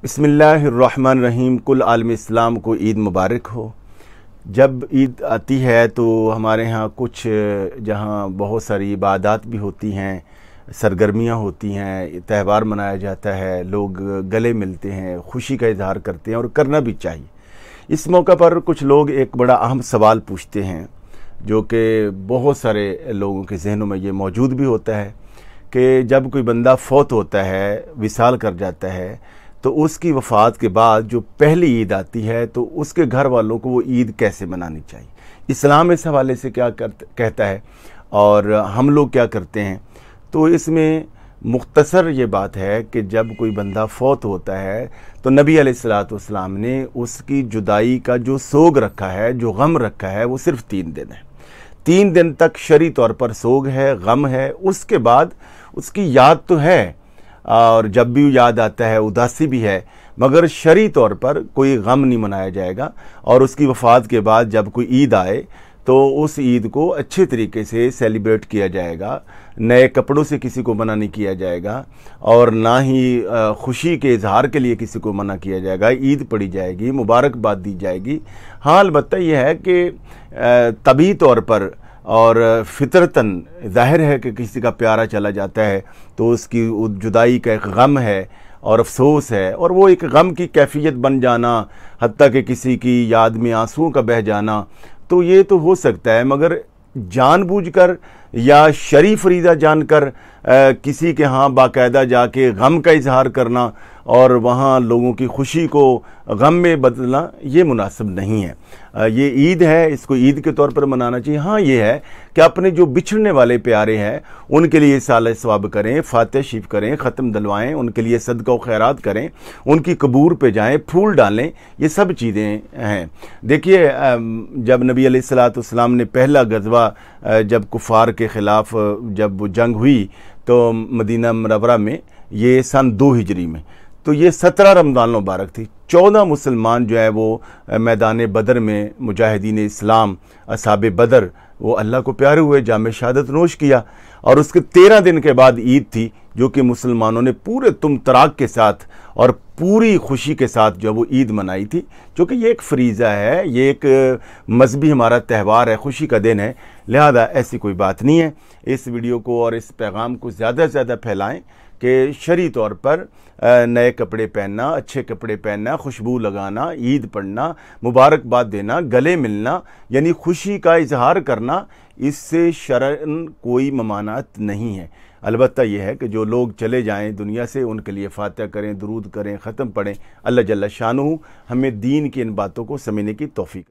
बिस्मिल्लाहिर्रहमानिर्रहीम। कुल आलम इस्लाम को ईद मुबारक हो। जब ईद आती है तो हमारे यहाँ कुछ जहाँ बहुत सारी इबादत भी होती हैं, सरगर्मियाँ होती हैं, त्यौहार मनाया जाता है, लोग गले मिलते हैं, खुशी का इजहार करते हैं और करना भी चाहिए। इस मौका पर कुछ लोग एक बड़ा अहम सवाल पूछते हैं जो कि बहुत सारे लोगों के जहनों में ये मौजूद भी होता है कि जब कोई बंदा फौत होता है, विसाल कर जाता है, तो उसकी वफ़ात के बाद जो पहली ईद आती है तो उसके घर वालों को वो ईद कैसे मनानी चाहिए, इस्लाम इस हवाले से क्या कहता है और हम लोग क्या करते हैं। तो इसमें मुख्तसर ये बात है कि जब कोई बंदा फौत होता है तो नबी अलैहिस्सलाम ने उसकी जुदाई का जो सोग रखा है, जो गम रखा है, वो सिर्फ 3 दिन है। 3 दिन तक शरई तौर पर सोग है, गम है, उसके बाद उसकी याद तो है और जब भी याद आता है उदासी भी है, मगर शरई तौर पर कोई गम नहीं मनाया जाएगा। और उसकी वफ़ात के बाद जब कोई ईद आए तो उस ईद को अच्छे तरीके से सेलिब्रेट किया जाएगा, नए कपड़ों से किसी को मना नहीं किया जाएगा और ना ही खुशी के इजहार के लिए किसी को मना किया जाएगा। ईद पढ़ी जाएगी, मुबारकबाद दी जाएगी। हाँ, अलबत्ता यह है कि तभी तौर पर और फितरतन ज़ाहिर है कि किसी का प्यारा चला जाता है तो उसकी जुदाई का एक गम है और अफसोस है, और वो एक गम की कैफियत बन जाना, हत्ता कि किसी की याद में आंसुओं का बह जाना, तो ये तो हो सकता है। मगर जानबूझकर या शरीफ फरीदा जानकर किसी के यहाँ बाकायदा जाके गम का इजहार करना और वहाँ लोगों की खुशी को गम में बदलना, ये मुनासिब नहीं है। ये ईद है, इसको ईद के तौर पर मनाना चाहिए। हाँ, ये है कि अपने जो बिछड़ने वाले प्यारे हैं उनके लिए साल सवाब करें, फातिहा शरीफ करें, ख़त्म दिलवाएं, उनके लिए सदका व खैरात करें, उनकी कबूर पे जाएं, फूल डालें, ये सब चीज़ें हैं। देखिए, जब नबी अलैहिस्सलाम ने पहला गज़वा जब कुफ़ार के ख़िलाफ़ जब वो जंग हुई तो मदीना मुनव्वरा में, ये सन 2 हिजरी में, तो ये 17 रमज़ान मुबारक थी। 14 मुसलमान जो है वो मैदान बदर में मुजाहिदीन इस्लाम असहाबे बदर वो अल्लाह को प्यारे हुए, जाम शहादत नोश किया। और उसके 13 दिन के बाद ईद थी जो कि मुसलमानों ने पूरे तुम तराक के साथ और पूरी खुशी के साथ जो वो ईद मनाई थी, जो कि ये एक फरीज़ा है, ये एक मजहबी हमारा त्यौहार है, खुशी का दिन है। लिहाजा ऐसी कोई बात नहीं है। इस वीडियो को और इस पैगाम को ज़्यादा से ज़्यादा फैलाएँ कि शरई तौर पर नए कपड़े पहनना, अच्छे कपड़े पहनना, खुशबू लगाना, ईद पढ़ना, मुबारकबाद देना, गले मिलना, यानी खुशी का इजहार करना, इससे शरअन कोई ममानात नहीं है। अलबत्ता यह है कि जो लोग चले जाएं दुनिया से उनके लिए फातिहा करें, दुरूद करें, ख़त्म पढ़ें। अल्लाह जल्ल शानुहु हमें दीन की इन बातों को समझने की तौफीक।